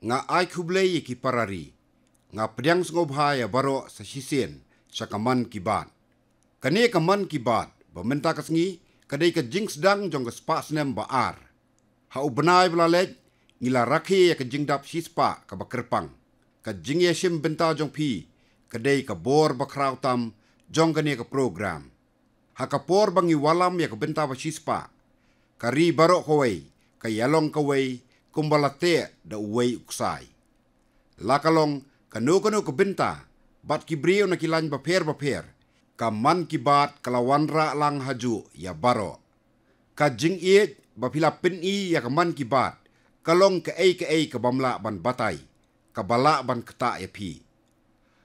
nga ai kublei ki parari, nga pedang sngobhaya baro sa sisien sa kaman kibat. Kani kaman kibat, bamenta kasngi, kadai ka jing sedang jong ka spa senem baar. Hau benai belalej, ngila rakhi ya ka jing dap sispa ka bakerpang. Ka jing ya sim benta jong pi, kadai ka bor bakrau tam jong kani ka program. Haka por bangi walam ya ka benta ba sispa. Kari baro kawai, ka yalong kawai, kumbalate da uwei uksai. Lakalong, kanu-kanu ka benta, bat kibriyo na kilan baper, ka man kibat kalawanra lang haju ya baro. Ka jing iet, bapila pin i ya ka man kibat, kalong ka ei ka bamla ban batay, ka bala ban kata ya pi.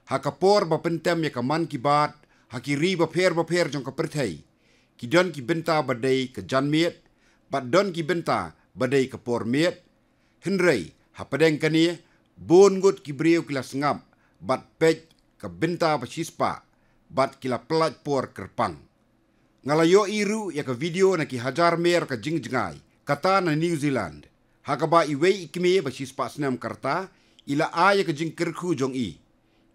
Hakapor bapentem ya ka man kibat, hakiri baper jong ka pertay, kidon ki benta badai ka janmiet, bat don ki benta badai ka por miet, henrei hapadeng kani, bon gut kibriyo kila sengap, bat pej ka benta basispa, bat kila pelat por kerpang. Ngalayo iru ya ka video na ki hajar mer ka jingjengai, kata na New Zealand. Hakaba iwei ikime basispa senam karta, ila aya ka jing kerku jong i.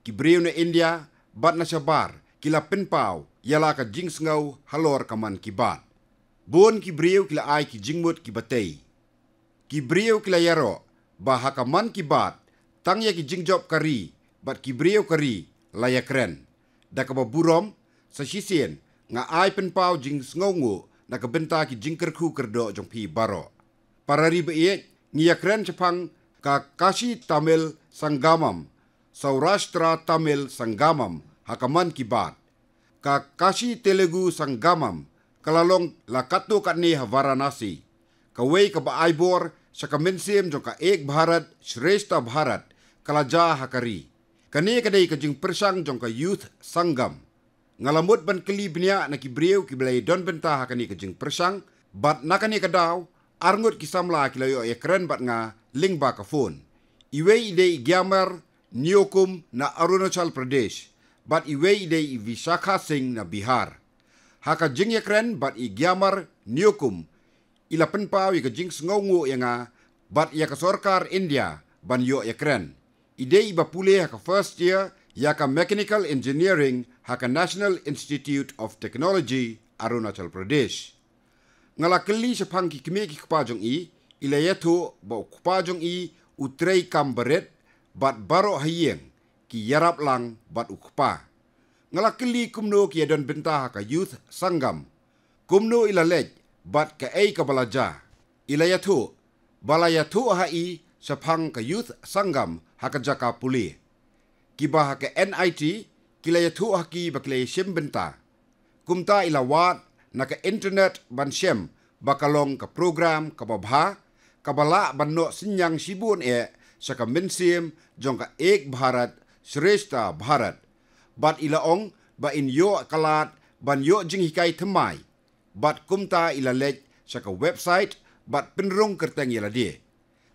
Kibriyo na India, bat na sabar, kila penpau, yala ka jing sengau halor kaman kibat. Bon kibriyo kila ay ki jingmut kibatay. Kibriyo kila yaro, baha kaman kibat, tang ya ki jingjob kari, bat kibriyo kari, layak keren. Da kababurom, sa sisien, nga ay penpau jing sengaungu, na kabenta ki jingkerku kerdo jong pi baro. Para riba iek, ngiyak keren cepang ka Kashi Tamil Sangamam, Saurashtra Tamil Sangamam, hakaman kibat. Ka Kashi Telugu Sangamam, kalalong lakatu katni Varanasi. Kawai ka baaibor sa kamensim jong ka Ek Bharat, Shrestha Bharat, kalaja hakari. Kani kadai ka jing persang jong ka Youth Sangam. Ngalamut ban keli bnia na kibriyo kiblay don benta hakani ka jing persang, bat nakani ka daw, arngut kisamla kilayo ekren bat nga lingba ka phone. Iwei idei Gyamar Nyokum na Arunachal Pradesh, bat iwei idei Vishakha Singh na Bihar. Haka jing ekren bat i Gyamar Nyokum, ila penpau i ka jing sengaungu ya nga, bat ya ka sorkar India ban yo ekren. Idei iba pule haka first year yaka Mechanical Engineering haka National Institute of Technology Arunachal Pradesh. Ngalakeli sa pangki kimeki kupajong i, ila yato ba kupajong i utrei kambaret bat baro hayeng ki yarap lang bat ukupa. Ngalakeli kumno ki adon benta haka Youth Sangam. Kumno ila lej bat ka ei kabalaja. Ila yato, bala yato hai sa pang ka Youth Sangam haka jaka puli. Kiba haka NIT, kila yatu haki bakilay siyem benta. Kumta ilawat na ka internet ban siyem bakalong ka program kababha, kabala ban no sinyang sibun sa ka minsim jong ka Ek Bharat, Shrestha Bharat. Bat ilaong ba inyo kalat ban yo jing hikay temay. Bat kumta ilalej sa ka website bat pinrong kerteng iladi.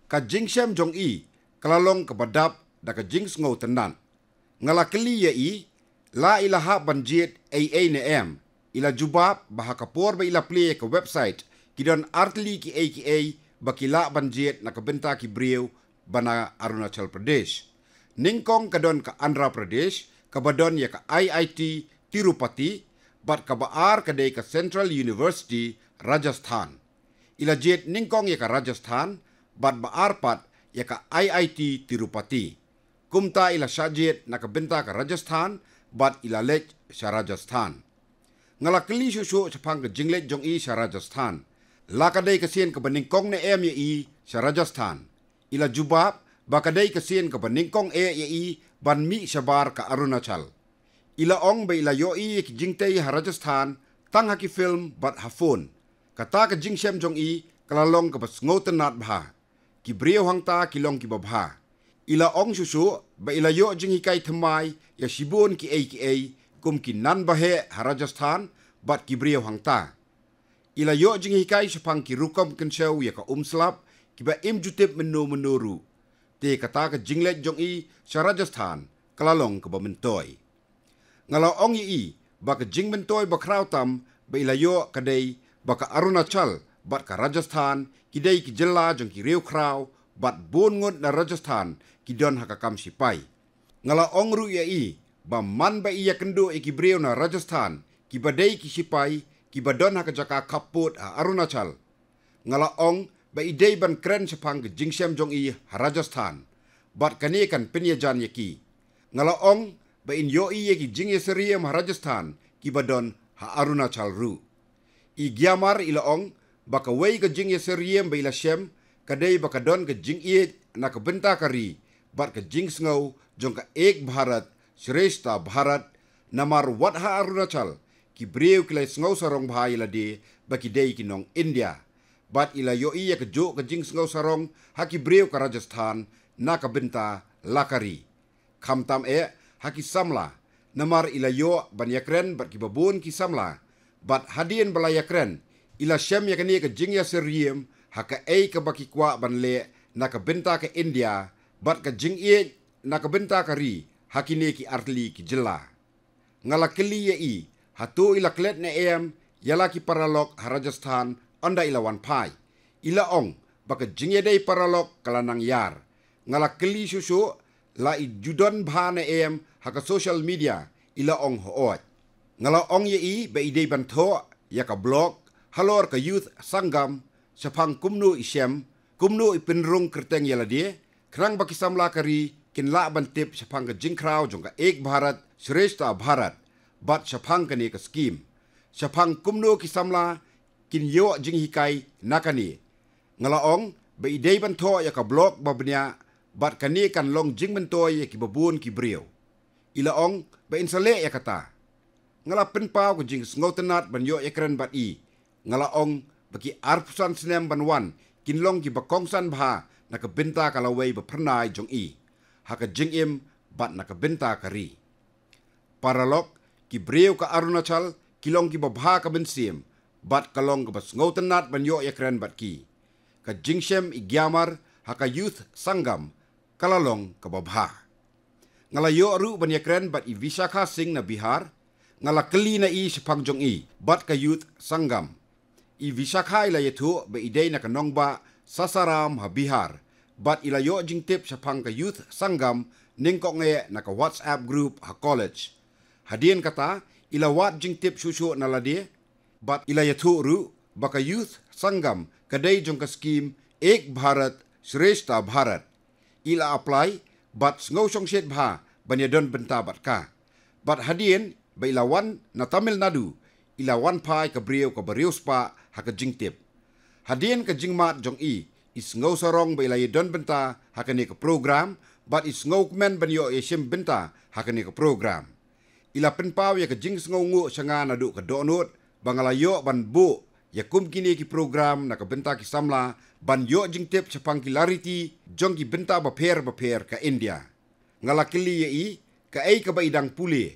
Ka jing siyem jong i, kalalong kabadap da ka jing ngau tenan. Ngalakeli ya i, la ilaha banjit AA na em, ila jubab baha kapor ba ila play ka website, kidon artli ki AKA bakila banjit na kabenta ki briyo bana Arunachal Pradesh. Ningkong kadon ka Andhra Pradesh, kabadon ya ka IIT Tirupati, bat kabaar kadai ka Central University Rajasthan. Ila jet ningkong ya ka Rajasthan, bat baar pat ya ka IIT Tirupati. Kumta ila syajit na kabenta ka Rajasthan, bat ila lej sa Rajasthan. Ngalakeli susu sapang ka jinglet jong i sa Rajasthan. Lakaday kasien ka baningkong na em ya i sa Rajasthan. Ila jubab, bakaday kasien ka baningkong ya i ban mi sa bar ka Arunachal. Ila ong ba ila yo i ki jingtay ha Rajasthan, tang haki film bat hafon. Kata ka jingsem jong i, kalalong ka bas ngotan nat bha. Kibriyo hangta kilong kibabha. Ila ong susu, ba ila yo jing hikay temay, ya sibun ki AKA, kum ki nan bahe ha Rajasthan, bat kibriyo hangta. Ila yo jing hikay sapang ki rukom kensyaw ya ka umslap, kiba im jutip menuru. Te kata ka jinglet jong i sa Rajasthan, kalalong ka bamentoy. Ngalaw ong i, baka jing mentoy bakraw tam, ba ila yo kaday, baka Arunachal, bat ka Rajasthan, kiday ki jela jong ki riyo kraw, bat bon ngot na Rajasthan ki don hakakam sipai. Ngala ong ru ya i ba man ba iya kendo ki breu na Rajasthan ki badai ki sipai ki badon hakajaka kaput ha Arunachal. Ngala ong ba idei ban kren sepang ke jingsem jong i ha Rajasthan. Bat kane kan penyajan yaki. Ngala ong ba in yo i ki jingye seriem ha Rajasthan ki badon ha Arunachal ru. I giamar ila ong baka wei ke jingye seriem ba ila shem kadai baka don ke jingye na ke benta kari bat ke jing sngau jong ka ek Bharat Shrestha Bharat namar wat ha Arunachal ki breu kilai sngau sarong bhai ila de baki dei ki nong India. Bat ila yo iya ke jo ke jing sngau sarong haki breu ka Rajasthan na ka benta lakari. Kamtam haki samla namar ila yo ban yakren bat ki babun ki samla bat hadien balaya kren ila shem yakani ke jingya seriem haka ke baki kwa ban le na ka benta ke India bat ka jing na ka benta kari hakine ki artli ki jela. Ngala keli i hatu ila klet ne yala ki paralok ha Rajasthan anda ila wan pai. Ila ong baka jingye dei paralok kalanang yar. Ngala keli susu la i judon bha ne haka social media ila ong hoot. Ngala ong i ba idei banto ya ka blog halor ka youth sangam sapang kumnu isem kumnu ipinrung kerteng yala dia krang baki samla kari kin la bantip sapang ka jingkrau jong ka ek Bharat Shrestha Bharat bat sapang kani ka skim sapang kumnu ki samla kin yo jing hikai nakani ngala ong ba idei banto ya ka blog babnya bat kani kan long jing bantoy ki babun ki breu ila ong ba insale ya kata ngala penpau ko jing sngotenat ban yo ekran bat i ngala ong bagi arpusan senem ban wan kinlong ki bakongsan bha na ka benta kalawai ba pernai jong i haka jing bat na ka benta kari paralok ki breu ka Arunachal kilong ki babha ka bensim bat kalong ka sngotenat ban yo ekran bat ki ka jingsem igyamar haka youth sangam kalalong ka babha ngala yo ru ban ekran bat i Visakha Singh na Bihar ngala keli na i sepang jong i bat ka youth sangam i Visakha ila yetu ba idei na kanong ba Sasaram ha Bihar bat ila yo jing tip sepang ka youth sangam ningkok nge na ka WhatsApp group ha college hadien kata ila wat jing tip susu na lade bat ila yetu ru baka youth sangam kadai jong ka skim ek Bharat Shrestha Bharat ila apply bat ngau song set bha banyadon benta bat ka bat hadien ba ilawan na Tamil Nadu ilawan pai ka breu ka barius pa haka jingtip hadien ka jingmat jong i is ngau sarong ba ilay don benta haka ni ka program bat is ngau men banyo sim benta haka ni ka program ila penpaw ya ka jing ngau ngu sanga na du ka donut bangalayo ban bu ya kum kini ki program na ka benta ki samla ban yo jingtip sapang ki lariti jong ki benta ba per ka India ngalakili ya i ka ka ba idang puli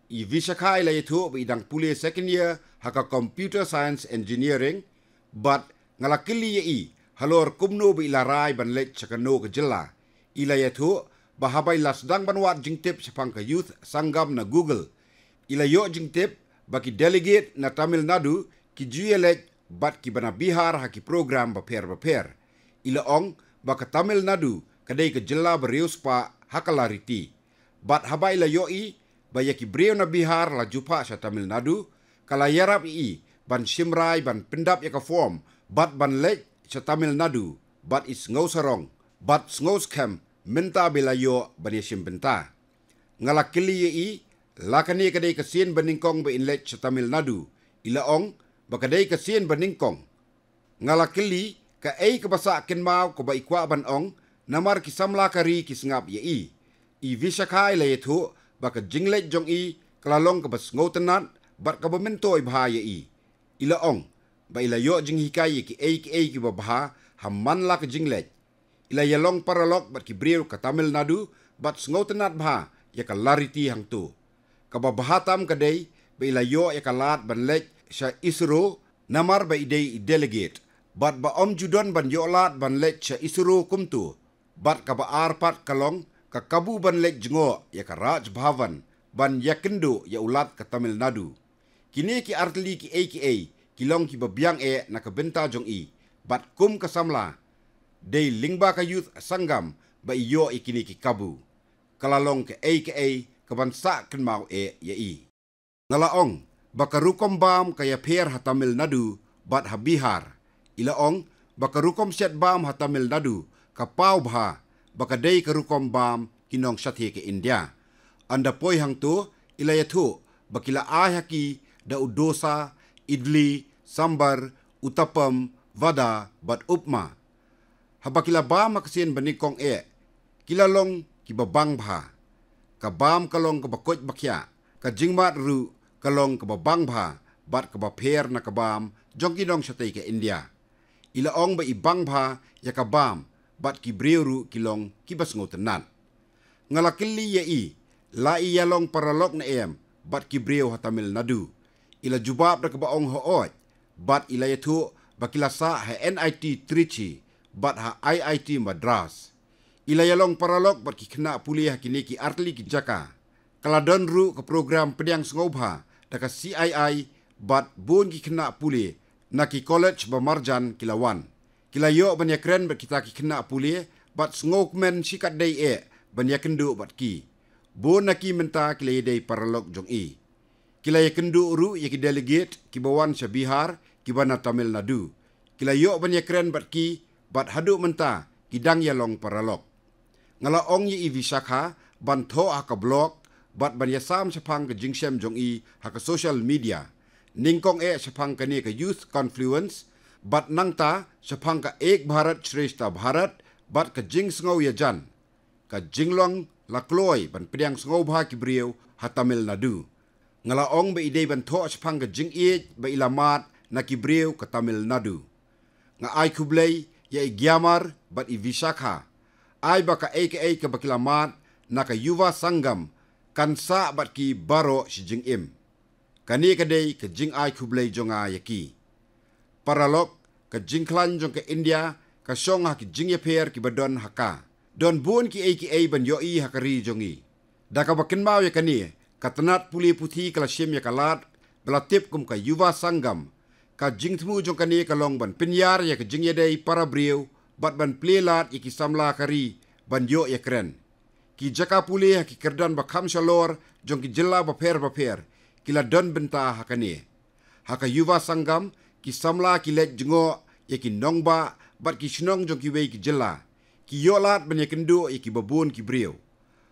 i Visakha ila yetu ba idang puli second year haka computer science engineering but ngalakili ya i halor kumno ba ilaray ban lek sakano ka jela ila yetu ba habay lasdang banwat jingtip sapang ka youth sangam na Google ila yo jingtip baki delegate na Tamil Nadu ki juelek bat ki bana Bihar haki program ba per ila ong baka Tamil Nadu kadai ka jela barius pa hakalariti bat habay la yo i baya ki breu na Bihar la jupa sa Tamil Nadu kala yarap i ban simrai ban pendap ya ka form bat ban lek sa Tamil Nadu bat is ngau sarong bat ngau scam minta belayo ban yasim benta ngala kili i lakani kadai ka sien baningkong ba inlek sa Tamil Nadu ila ong bakadai ka sien baningkong ngala kili ka ka basa ken mau ko ba ikwa ban ong namar ki samla kari ki sngap ya i Visakha ila yetu baka jinglet jong i kalalong ka bas ngotenat bat ka bamintoy bahaya i ila ong ba ila yo jing hikai ki ki babaha hamman la ka jinglet ila yalong paralok bat ki breu ka Tamil Nadu bat ngotenat bha ya ka lariti hang tu ka babahatam kadai ba ila yo ya ka lat ban lek sa ISRO namar ba idei delegate bat ba om judon ban yo lat ban lek sa ISRO kumtu bat ka ba arpat kalong ka kabu ban lek jengo ya ka Raj Bhavan ban yakendo ya ulat ka Tamil Nadu kini ki artli ki kilong ki babiang na ka benta jong i bat kum ka samla Day lingba ka youth sanggam ba iyo ikini ki kabu. Kalalong ke AKA kabansa kenmau yai. Ngalaong bakarukom bam kaya per ha Tamil Nadu bat ha Bihar. Ilaong bakarukom set bam ha Tamil Nadu ka pau bha bakadai karukom bam kinong sathe ke India. Anda poi hang tu ilayatu bakila ahaki da udosa, idli, sambar, utapam, vada, bat upma. Habakila bam makasien banikong kilalong kibabang bha. Kabam kalong kabakot bakya. Kajingmat ru kalong kababang bha. Bat kabaper na kabam jong kinong satay ke India. Ilaong ba ibang bha ya kabam bat kibriyo ru kilong kibasngo tenan. Ngalakili yai lai yalong paralok na bat kibriyo ha Tamil Nadu. Ila jubab na kabaong hoot bat ila yatu bakila sa ha NIT Trichy bat ha IIT Madras. Ila yalong paralok bat kikena puliah kini ki artli ki jaka. Kaladon ru ke program pediang sengobha daka CII bat bun kikena pulih na ki college bamarjan kilawan. Kila yo banyakren bat kita kikena pulih bat sengokmen sikat day banyakendu bat ki. Bun na ki menta kila yedai paralok jong i. Kila yakendu ru yaki delegate ki bawan sa Bihar ki bana Tamil Nadu. Kila yo banyakren bat ki bat hadu menta kidang yalong paralok. Ngalaong yi Visakha ban tho ka blog bat ban yasam sapang ke jingsem jong i ha ka social media ningkong sapang kani ka youth confluence bat nangta sapang ka Ek Bharat Shrestha Bharat bat ka jing sngau ya jan ka jinglong lakloi ban pediang sngau bha ki brieu ha Tamil Nadu. Ngalaong ba idei ban tho sapang ka jing ba ilamat na ki brieu ka Tamil Nadu. Nga ai kublay ya Gyamar bat i Visakha ay baka AKA ka bakilamat na ka Yuva Sangam kansa bat ki baro si jing Kani kadai ka jing ay kublay jonga yaki. Paralok ka jing klan jong ka India ka syong ha ki jing yaper ki badon haka. Don bun ki AKA ban yoi hakari jongi. Daka bakin mau ya kani katanat puli puthi kala syem ya kalat belatip kum ka Yuva Sangam ka jing temu jong kani kalong ban pinyar ya ka jing yadai para brieu bat ban plelat iki samla kari ban yo ya keren. Ki jaka pulih ki kerdan bakam shalor jong ki jela baper kila don benta hakani. Haka Yuva Sangam ki samla ki let jengo ya ki nongba bat ki shnong jong ki wei ki jela. Ki yolat ban ya kendo ya ki babun ki brieu.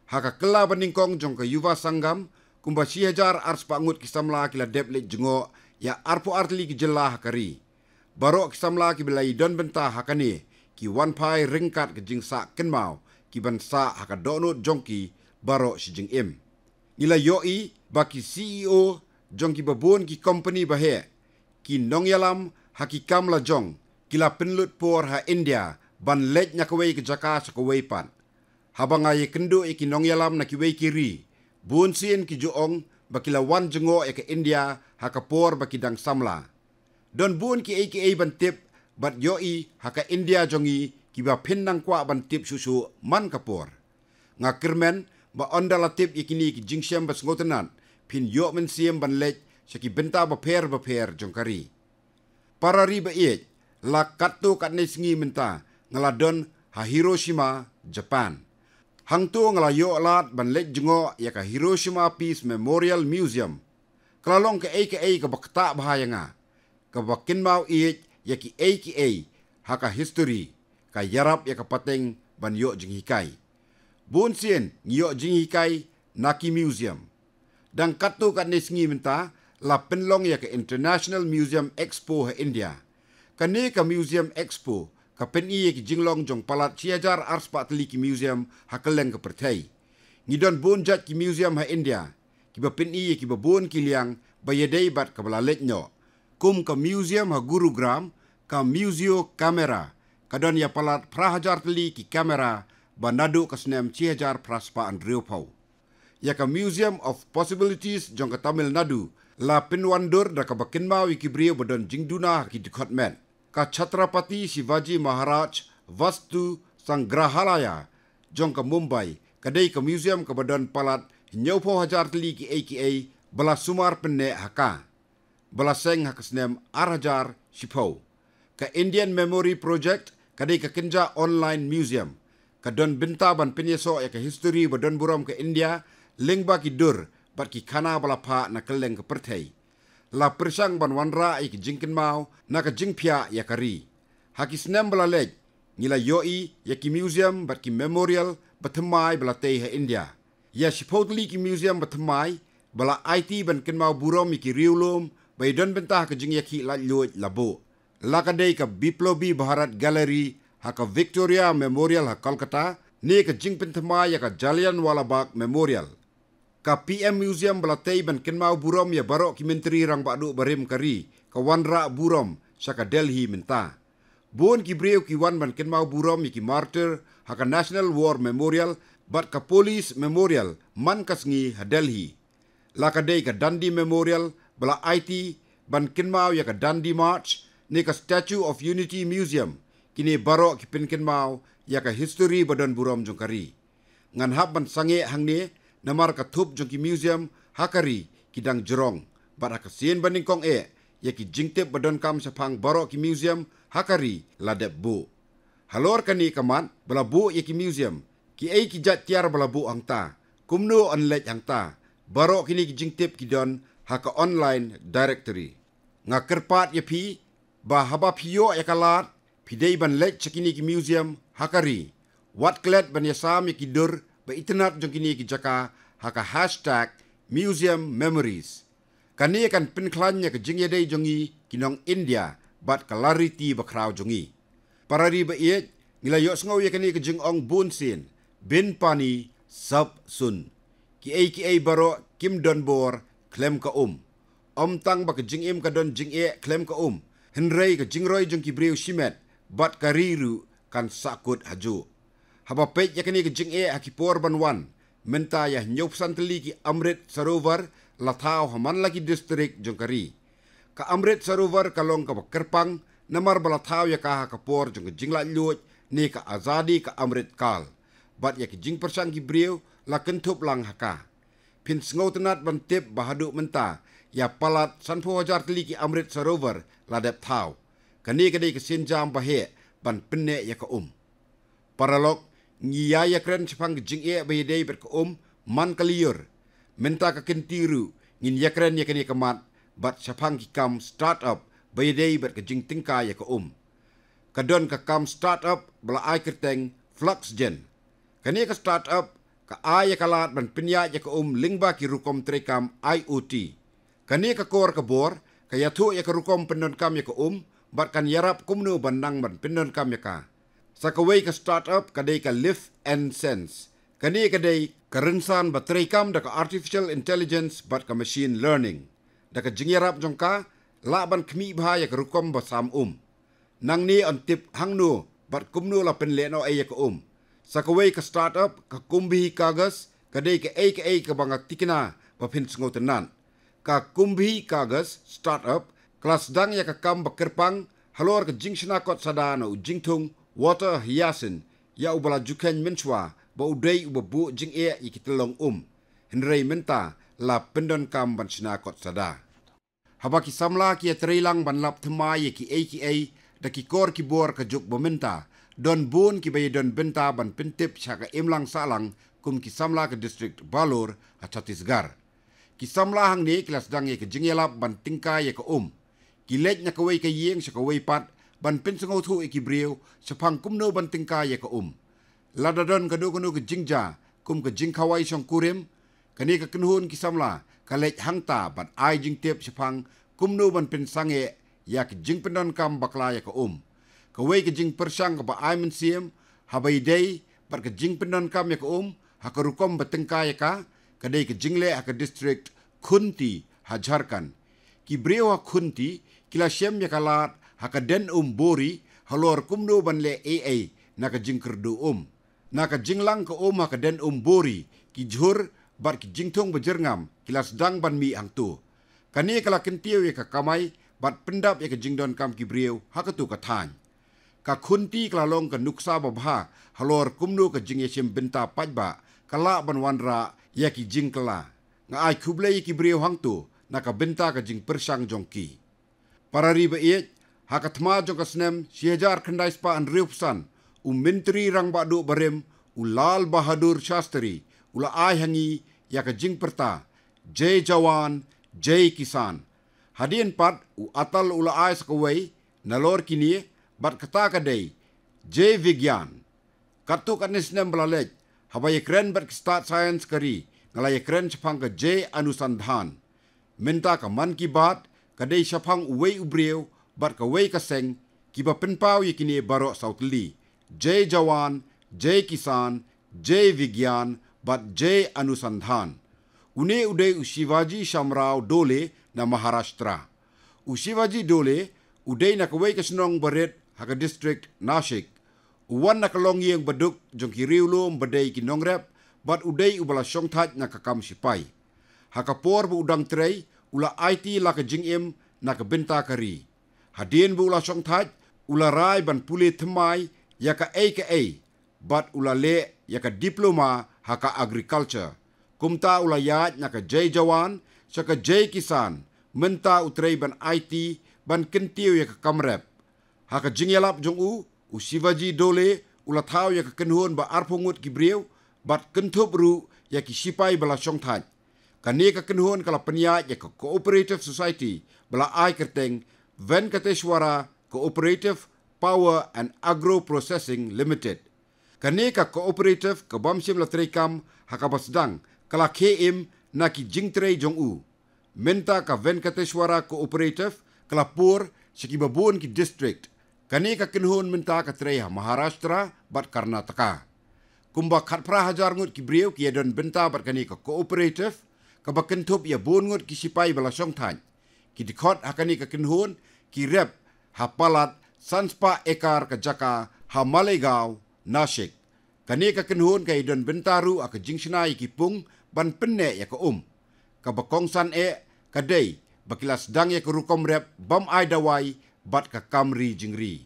Haka kela baningkong jong ka Yuva Sangam kumba 1000 ars pangut ki samla ki la dep let jengo ya arpo artli ki jela hakari. Baro ki samla ki belai don benta hakani. Ki wan pai ringkat ke jing sa kenmau ki ban sa haka donut jongki baro si jing Nila yoi baki CEO jongki babun ki company bahe ki nong yalam haki kamla jong kila penlut por ha India ban lej nyakawai ke jaka sakawai pan. Habang ay kendo ki nong yalam na kiwai kiri bun sin ki joong bakila wan jengo ke India haka por baki dang samla. Don bun ki AKA ban tip bat yoi haka India jongi kiba pinang kwa ban tip susu man kapor. Nga kirmen ba onda la tip ikini ki jingsem bas ngotenan pin yo men siem ban lej sa ki benta baper jongkari. Para riba la katto kat nesingi menta ngaladon ha Hiroshima, Japan. Hang tu ngalayo alat ban lej jengo ya ka Hiroshima Peace Memorial Museum. Kalalong ka AKA ka bakta bahaya nga. Ka bakin mau yaki AKA haka history ka yarap yaka pateng ban yo jing hikai. Bun sien ngiyo jing hikai naki museum. Dan katu kat nesingi menta la penlong yaka International Museum Expo ha India. Kani ka Museum Expo ka peni yaki jinglong jong palat 1000 ars patli ki museum hakeleng ka pertai. Ngidon bun jat ki museum ha India. Kiba peni yaki babun kiliang bayadei bat ka balalet nyo. Kum ka museum ha Gurugram ka museo kamera kadon ya palat prahajar teli ki kamera banadu kasnem 1000 praspa andreu pau. Ya ka Museum of Possibilities jong ka Tamil Nadu la pinwandur da ka bakinma wikibrio badon jingduna ki dikotmen. Ka Chhatrapati Shivaji Maharaj Vastu Sangrahalaya jong ka Mumbai kadai ka museum ka badon palat nyaupo hajar teli ki AKA bala sumar penne haka. Bala seng hakasnem arhajar shipau. Ka Indian Memory Project kadai ka kenja online museum kadon binta ban penyeso ya ka history badon buram ke India lengba ki dur bat ki khana bala pha na keleng ke perthai la persang ban wanra ik jingkin mau na ka jingpia ya kari hakis nem bala lej ngila yoi ya ki museum bat ki memorial bathmai bala tei ha India ya supposedly ki museum bathmai bala IT ban ken mau buram ki riulum bai don bentah ka jing ya ki la luoj labo la kadai ka Biplobi Bharat Gallery haka Victoria Memorial ha Kolkata ni ka jingpin thama ya ka Jallianwala Bagh Memorial ka PM Museum balatei ban kenmau burom ya barok ki menteri rang badu barim kari ka wanra burom saka Delhi minta bon ki breu ki wan ban kenmau burom ki martyr haka National War Memorial bat ka Police Memorial man kasngi ha Delhi la ka dei ka Dundee Memorial bala IT ban kenmau ya ka Dundee March ni ka Statue of Unity Museum kini barok ki pinkin mau ya ka history badan buram jongkari ngan hab ban sange hangne namar ka thup jongki museum hakari kidang jerong bar ka sien baning kong ya ki jingtep badan kam sapang barok ki museum hakari ladep bu halor kani kaman bala bu ya ki museum ki ki jat tiar bala bu angta kumno onlet angta barok kini ki jingtep kidon haka online directory ngakerpat ya pi ba haba pio ya kalat pidei ban lek cekini ki museum hakari wat klet ban yasam ki dur ba internet jong kini ki jaka haka #museum memories kani kan pinklan ya ke jingye dei jongi kinong India bat clarity ba kraw jongi parari ba iet ngila yo sngo ya kani ke jing ong bun sin bin pani sab sun ki baro kim don bor klem ka om tang ba ke jing im ka don jing klem ka henrei ke jingroi jong ki breu shimet bat kariru kan sakut haju haba pej yakani ke jing hakipor banwan menta ya nyop santeli ki Amrit Sarovar lathau haman lagi distrik jongkari ka Amrit Sarovar kalong ka kerpang namar balathau ya ka kapor jong jingla luoj ni ka azadi ka Amrit Kal bat ya ki jing persang ki breu la kentup lang haka pin sngotenat bantip bahadu menta ya palat sanpo hajar teli ki Amrit Sarovar ladep thau kani kadai ke sinjam bahe ban penne ya ka paralog ngiya ya kren sepang jing bayedei ber ka man kaliur menta ka kentiru ngin ya kren ya kani kamat bat sepang ki kam startup bayedei ber ka jing tingka ya ka kadon ka kam startup bala ai kerteng Fluxgen kani ka startup ka ai ya kalat ban pinya ya ka lingba ki rukom trekam IoT kani ka kor ka bor ka yathu ya ka rukom pendon kam ya ka bat kan yarap kumno bandang ban pinon kam ya ka sakaway ka startup kadai ka Live and Sense kani kadai karensan batray kam da ka artificial intelligence bat ka machine learning da ka jingyarap jongka laban kmi bha ya ka rukom basam nang ni on tip hangno bat kumno la penleno ay ya ka sakaway ka startup ka kumbi kagas kadai ka ka bangak tikina bapin sngotenan ka kumbi kagas startup kelas dang ya ka kam bakerpang halor ka jingshna kot sadana u jingtung water hyasin ya ubala juken menchwa ba udai ubabu jing ikitelong henrei menta la pendon kam ban shna kot sada habaki samla ki trilang ban lap thma ye ki da ki kor ki bor ka juk bomenta don bun ki bay don benta ban pentip chaka imlang salang kum ki samla ka district Balur ha Chhattisgarh ki samla hang ni kelas dang ye ka jingelap ban tingka ye ka kilej na kaway kayeng sa kaway pat ban pinsang thu ikibriw sa pangkumno ban tingka ya ka ladadon kadu ka jingja kum ka jingkaway siyang kurim kani ka kinhun kisamla kalej hangta ban ay jingtip sa pang kumno ban pinsange ya ka jingpendon kam bakla ya ka kaway ka jing persang ka ba ay mensiem habay day bat ka jingpendon kam ya ka hakarukom batingka ya ka kadai ka jingle haka district Khunti ha Jharkhand ki brewa Khunti kila shem ya kalat haka den bori halor kumno banle naka jingkerdu naka jinglang ka haka den bori ki jhur bar ki jingthong bajerngam kila sedang ban mi angtu kani kala kentiw ya ka kamai bat pendap ya ka jingdon kam ki brew haka tu ka than ka Khunti kala long ka nuksa babha halor kumno ka jing yesem benta pajba kala ban wanra ya ki jingkala nga ai kublai ki brew hangtu naka benta ka jing persang jongki parari ba iet hakatma jong kasnem sihajar khandai spa an riupsan menteri rang badu barem Lal Bahadur Shastri ula ai hangi ya ka jing perta Jai Jawan Jai Kisan hadien pat atal ula ai sakawai nalor kini bat kata kadai Jai Vigyan katu kanisnem belalej habaya kren bat start science kari ngalaya kren chapang ka Jai Anusandhan minta ka man ki bat kadai chapang uwei ubreu bat ka wei kaseng kiba penpau yakini baro sautli Jai Jawan Jai Kisan Jai Vigyan bat Jai Anusandhan une uday Shivaji Shamrao Dole na Maharashtra Shivaji Dole uday nakaway kasnong baret haka district Nashik uwan nakalongyeng baduk jong kiriulom baday kinongrep bat uday ubala syongtat nakakam sipay hakapor bu udang tray ula IT laka jingim nakabenta kari hadien bu ula syongtat ula rai ban puli temai yaka AKA bat ula le yaka diploma haka agriculture kumta ula yat naka Jai Jawan saka Jai Kisan menta utrei ban IT ban kentiu yaka kamrep haka jingyalap jong Shivaji Dole ula tau yaka kenhun ba arpungut kibriu bat kentup ru yaki sipai bala syongtat kani ka kenhun kala penya yaka cooperative society bala ai kerteng Venkateshwara Cooperative Power and Agro Processing Limited kani ka cooperative ka bamsim la trekam haka basdang kala KM na ki jingtrei jong menta ka Venkateshwara Cooperative kala pur siki babun ki district kani ka kinhun menta ka treha Maharashtra bat Karnataka kumba khatpra hajar ngut ki brieu ki don benta bat kani ka cooperative ka bakentup ya bun ngut ki sipai bala songthan ki dikot hakani ka kinhun ki rep hapalat sanspa ekar ka jaka ha Malegaon Nashik kani ka kinhun kay don bentaru aka jingsnai ki pung ban penne ya ka ka bakongsan kadai bakilas dang ya ka rukom rep bam ai dawai bat ka kamri jingri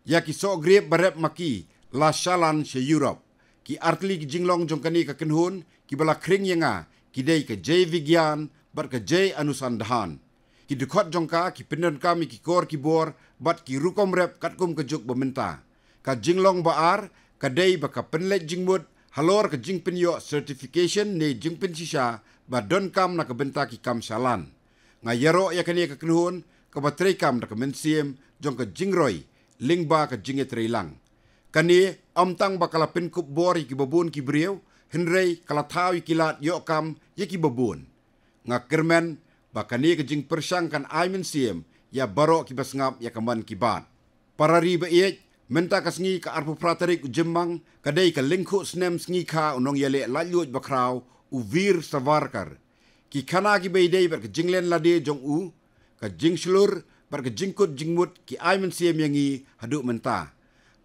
ya ki so grep barep maki la shalan se Europe ki artli ki jinglong jong kani ka kinhun ki bala kring yanga ki dei ka Jai Vigyan bat ka Jai Anusandhan ki dikot jongka ki pendon kami ki kor ki bor bat ki rukom rep katkum ka juk bementa ka jinglong baar kadai baka penlet jingmut halor ka jingpenyo certification ne jingpen sisa ba don kam na kabenta ki kam salan nga yaro ya kani ka knhun ka batrei kam na kamensiem jong ka jingroi lingba ka jingetrei lang kani amtang bakala penkup bor ki babun ki brieu henrei kala thawi kilat yo kam yeki babun nga kermen bakani ka jing persang kan aimen siem ya baro ki basngap ya kaman ki bat parari ba menta ka sngi ka arpu pratarik ujemmang kadai ka lingkhu snem sngi kha unong yale lalyut bakraw Vir Savarkar ki khana ki beidei ber ka jinglen lade jong ka jingslur ber ka jingkut jingmut ki aimen siem yangi hadu menta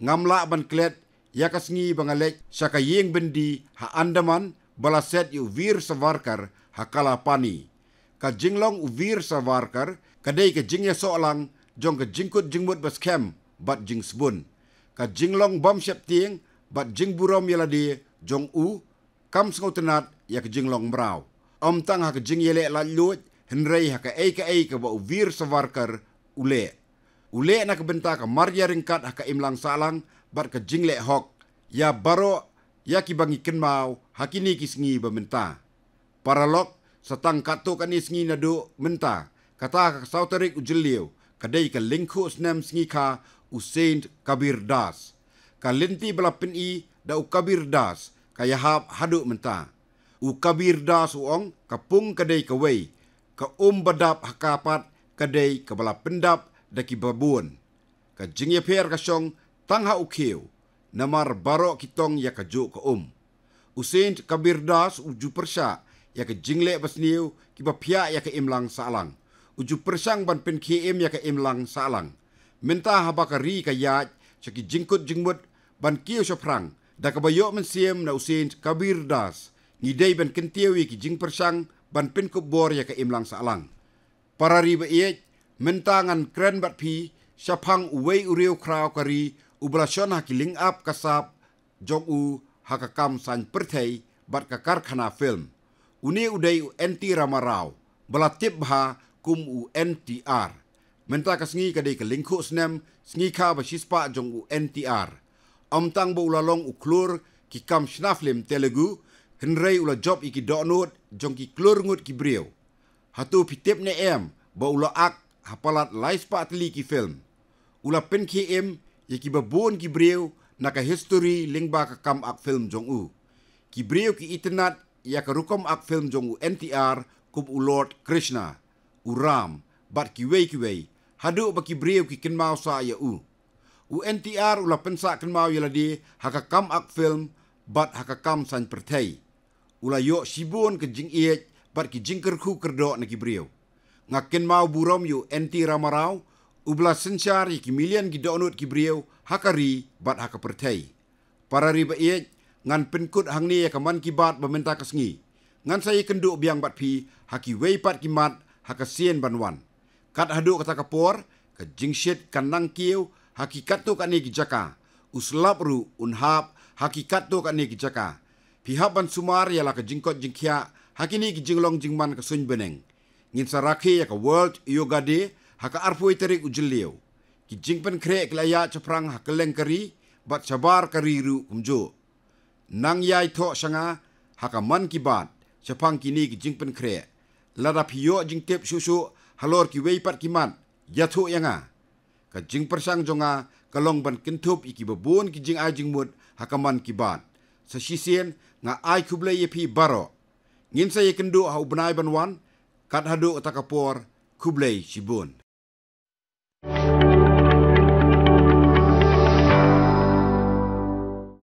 ngamla ban klet ya ka sngi bangalek saka yeng bendi ha Andaman balaset Vir Savarkar hakala pani ka jinglong Vir Savarkar kadai ka jingya solang jong ka jingkut jingmut bas kem bat jingsbun ka jinglong bom syap tieng bat jingburom yalade jong kam sngotenat ya ka jinglong mraw tang ha ka jingyele la lut henrei ha ka ka ba Vir Savarkar ule na ka benta ka marya ringkat ha ka imlang salang bat ka jingle hok ya baro ya ki bangi kenmau hakini ki sngi bementa paralok satang kato kani sngi nadu menta kata ka sauterik ujeliu kadai ka lingkhu snem sngi kha Saint Kabir Das ka lenti belapin da Kabir Das kaya hadu menta Kabir Das uong kapung kadai kawai ka badap hakapat kadai ka balapendap da ki babun ka jingye per ka syong tangha ukeu namar baro kitong ya ka ju ka Saint Kabir Das uju persya ya ka jingle basniu ki bapya ya ka imlang salang uju persang ban pen KM ya ka imlang salang menta habakari ka yat saki jingkut jingmut ban kiyo syafrang da kabayo mensiem na Saint Kabir Das ngidei ban kentiwi ki jing persang ban penkup bor ya ka imlang salang parari ba mentangan kren bat pi syapang uwei uriu kraw kari ublasyon hakiling up kasap jong hakakam san perthei bat ka karkhana film uni udai NT Ramarao balatip bha kum NTR Menta kasngi kadai ke lingkuk senem sngi ka basispa jong u NTR. Tang bo ulalong uklur ki kam snaflim Telugu henrei ula job iki donut jong ki klur ngut ki brieu. Hatu pitip ne bo ula ak hapalat laispa atli ki film. Ula pen ki ki babon ki brieu naka history lingba ka kam ak film jong u. Ki brieu ki internet ya ka rukom ak film jong u NTR kum u Lord Krishna. Uram bat ki wei hadu baki brieu ki kenmau sa ya u. U NTR ula pensa kenmau ya ladi haka kam ak film bat haka kam san pertai. Ula yo sibun ke jing iet bat ki jingker ku kerdo na ki brieu. Ngaken mau burom yu NT Ramarau ubla sensyar ki milian ki donut ki brieu hakari bat haka pertai. Para riba iet ngan penkut hang ni ya kaman ki bat bamenta kasngi. Ngan saya kenduk biang bat pi haki wei pat ki mat haka sien banwan. Kat hadu kata kapor ke jingshit kanang kiu hakikat tu kat ni ki jaka. Uslap ru unhap hakikat tu kat ni ki jaka. Pihak ban sumar ialah ke jingkot jingkia hakini ki jinglong jingman ke sun beneng. Ngin saraki ya ke World Yoga Day haka arpui terik ujeliu. Ki jingpen krek laya ceprang hakeleng keri bat sabar keri ru kumjo. Nang yai tok sanga haka man ki bat cepang kini ki jingpen krek. Lada piyo jingtip susu halor ki weipat ki mat yatho yanga. Ka jing persang jonga kalong ban kentup iki babon ki jing ajing mut hakaman ki bat. Sa sisien nga ai kublai yepi baro. Ngin saya kendu hau benai banwan kat hadu takapor kublai sibun.